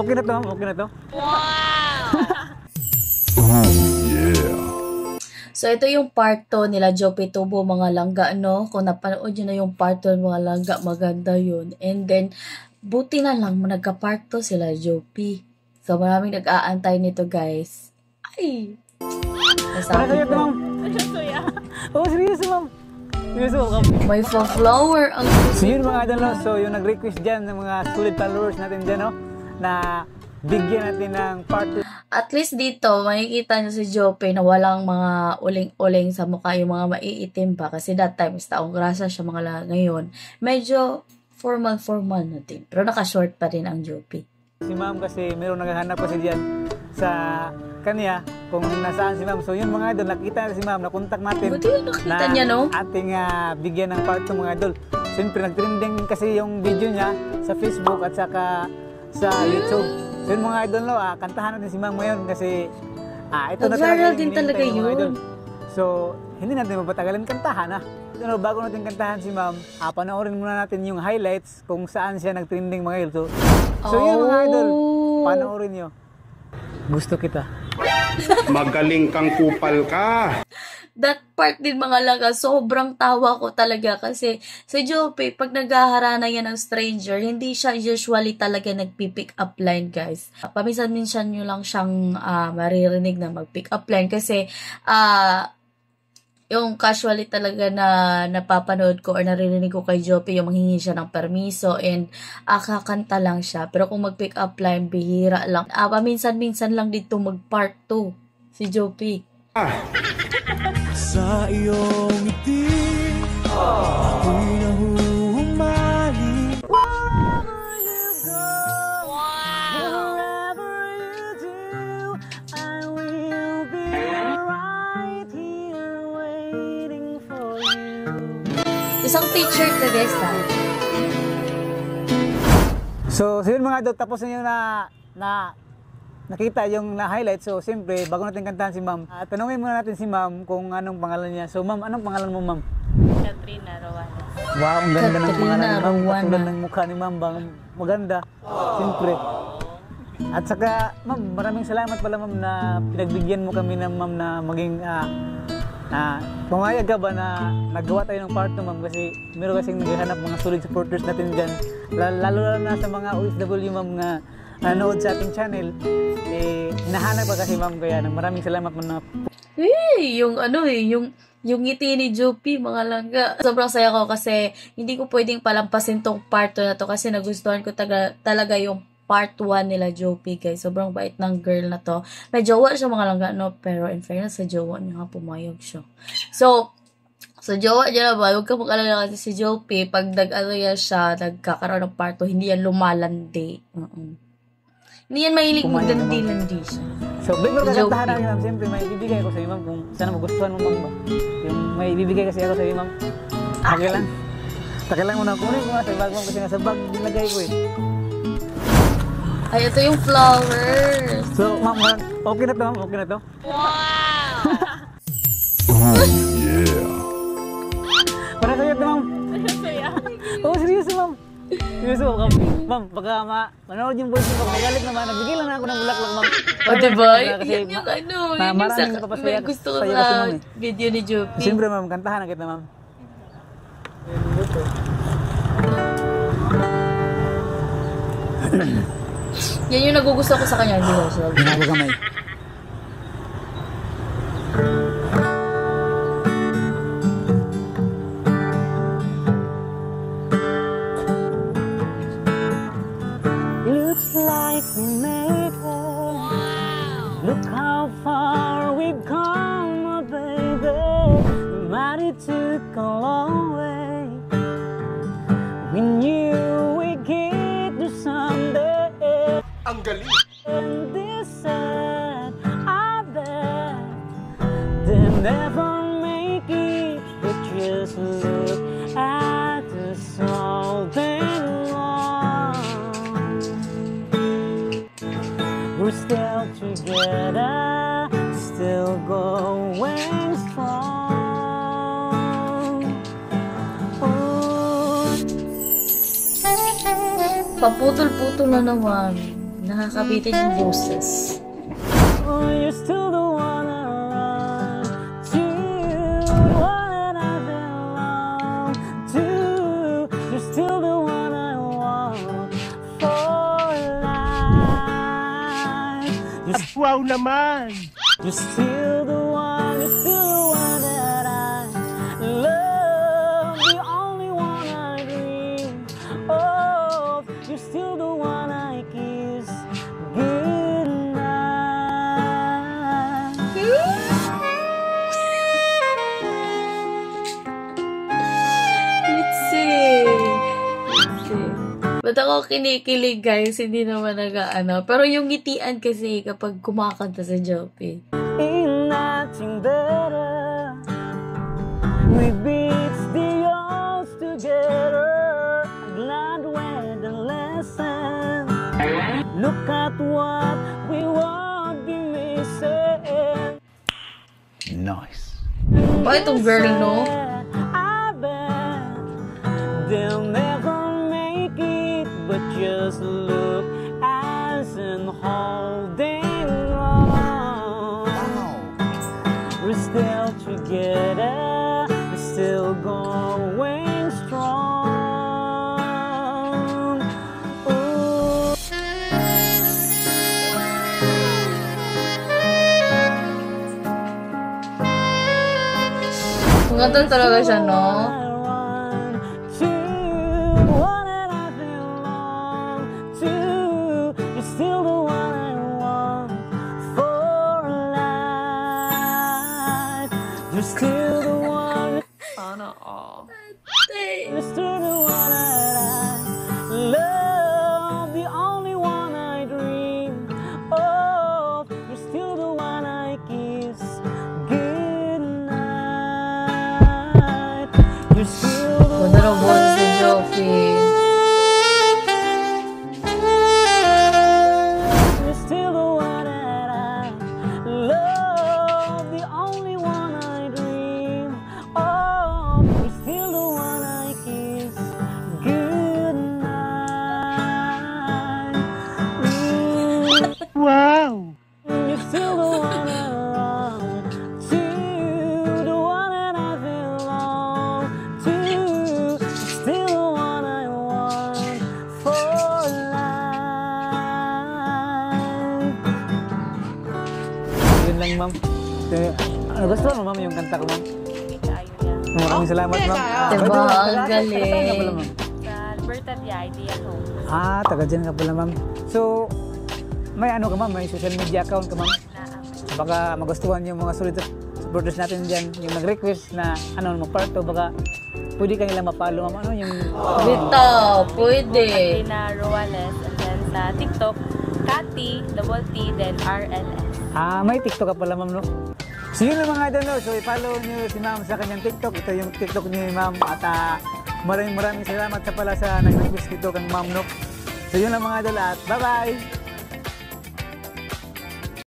Okay na to, ma'am. Okay na to. So, ito yung part 2 nila Jopi Tubo, mga langga, no? Kung napanood nyo na yung part 2 mga langga, maganda yun. And then, buti na lang, nagka-part 2 sila Jopi. So, maraming nag-aantay nito, guys. Ay! Nasabi ko. Oh, seryoso, ma'am. Seryoso, ma'am. May flower ang So, yun mga idol, no? So, yung nag-request dyan ng mga solid followers natin dyan, no? Na bigyan natin ng part 2. At least dito, makikita nyo si Jope na walang mga uling-uling sa mukha, yung mga maiitim pa. Kasi that time, is taong grasa siya mga ngayon. Medyo formal natin. Pero naka-short pa rin ang Jope. Si ma'am kasi meron naghahanap kasi diyan sa kanya kung nasaan si ma'am. So yun mga idol, nakita na si ma'am, nakontak natin. Buti yung nakita niya, no? Ating bigyan ng part 2 mga idol. Siyempre, nag-trending kasi yung video niya sa Facebook at saka sa YouTube. So yun mga idol, no, kantahan natin si ma'am ngayon kasi ito na talaga din talaga yun. So hindi natin mapatagalin kantahan bago natin kantahan si ma'am, panoorin muna natin yung highlights kung saan siya nag-trending mga idol. So yun mga idol, panoorin nyo. Gusto kita. Magaling kang kupal ka. That part din mga laga, sobrang tawa ko talaga kasi si Jope, pag naghaharana yan ng stranger, hindi siya usually talaga nagpipick up line, guys. Paminsan-minsan nyo lang siyang maririnig na mag-pick up line kasi yung casually talaga na napapanood ko or naririnig ko kay Jope, yung manghingi siya ng permiso and kakanta lang siya. Pero kung mag-pick up line, bihira lang. Paminsan-minsan lang dito mag-part 2 si Jope. Sa iyong ngiti, ako'y nahuhumali. Wherever you go, wherever you do, I will be right here waiting for you. Isang t-shirt na guys So yun mga idol, tapos nyo na nakita yung na-highlight. So, siyempre, bago natin kantahan si ma'am, tanungin muna natin si ma'am kung anong pangalan niya. So, ma'am, anong pangalan mo, ma'am? Katrina Rowana. Wow, ang ganda ng pangalan ni ma'am. Rowana. Katulad ng mukha ni ma'am, maganda. Siyempre. At saka, ma'am, maraming salamat pala, ma'am, na pinagbigyan mo kami ng ma'am na maging, pumayag ka ba na nagawa tayo ng part 2, ma'am? Kasi meron kasing naghahanap mga solid supporters natin dyan. Lalo na sa mga OFW, ma'am, na nanood sa ating channel. Hinahanap pa kasi ma'am, kaya maraming salamat mo na. yung ngiti ni Jopi, mga langga. Sobrang saya ko kasi hindi ko pwedeng palampasin tong part 2 na to kasi nagustuhan ko talaga yung part 1 nila Jopi, guys. Sobrang bait ng girl na to. May jowa siya mga langga, no? Pero in fairness, sa jowa niya nga pumayag siya. So, sa jowa niya na ba, huwag ka mag-alala kasi si Jopi, pag siya, nagkakaroon ng part 2, hindi yan lumalandi. Hindi yan mahilig magdandi-landi siya. So, bigla kakantahan namin, ma'am. Siyempre, may ibibigay ko sa iyo, ma'am, kung sana magustuhan mo, ma'am, ba? Yung may ibibigay kasi ako sa iyo, ma'am. Okay lang. Taka lang muna. Kunin ko nga sa bag, ma'am, kasi nga sa bag nilagay ko eh. Ay, ito yung flowers. So, ma'am, okay na to, ma'am. Okay na to. Wow! Para sa'yo to, ma'am. Oh, seryoso, ma'am. Seryoso, ma'am, baka manood yung voice mo, magalit naman, nagbigay lang ako ng bulaklak, ma'am. O, diba? Kasi Yan yung maraming napapasaya may gusto ko sa'yo sa kasi, ma'am, eh. video ni Jopi. Siyempre, ma'am, kantahan na kita, ma'am. Yan yung nagugusto ko sa kanya, di ba? So, Binago kamay. Looks like we made it. Look how far we've come, oh baby. We might have took a long way. We knew we'd get to someday. Ang galing. And this said, I bet they'll never make it. But just look at us all day long. We're still together, still going strong. Oh. paputol-putol na naman. nakakabitin yung boses. Oh, you're still the one I run to, the one that I belong to. You're still the one I want for life. Wow naman! You're still the one, you're still the one that I love, the only one I dream of. You're still the one I kiss goodnight. Let's see. Ba't ako kinikilig guys? Hindi naman nag-ano. Pero yung ngitian kasi kapag kumakanta sa Joppy. Ain't nothing better. We beat the odds together. Glad we're the lesson. Look at what we won't be missing. Nice. Bakit itong girl, no? I bet they'll never make it, but just look as in holding on. We're still together, we're still going strong. Ooh. Maganda talaga siya, no? You're still the one, Sana all. you're still the one that I love, the only one I dream of. You're still the one I kiss goodnight. You're still the Ganda ng boses ni Joppy. You're still the one that I love, the only one I dream of. You're still the one I kiss goodnight. Wow! You're still the one I run to, the one that I belong to. You're still the one I want for life. Yun lang, ma'am. Gusto mo, ma'am, yung kanta ko, ma'am? Kaayo niya. Maraming salamat, ma'am. Diba? Pwede, ma'am. Ang galing. Taga saan ka pala, ma'am? Sa Alberta di Idea Home. Taga dyan ka pala, ma'am. So, may ano ka, ma'am? May social media account ka, ma'am? Baka magustuhan yung mga solid supporters natin dyan, yung nag-request na ano, mag-parto, baka pwede ka nila ma-follow, ma'am. Ano yung... Dito, pwede. Katrina Roales. And then sa TikTok, Cathy, double T, then RLS. May TikTok ka pala, ma'am, no? So yun lang mga idol, no? So i-follow niyo si ma'am sa kanyang TikTok. Ito yung TikTok ni ma'am. At maraming salamat sa pala sa nag-request dito kang ma'am, no? So yun lang mga idol at bye-bye!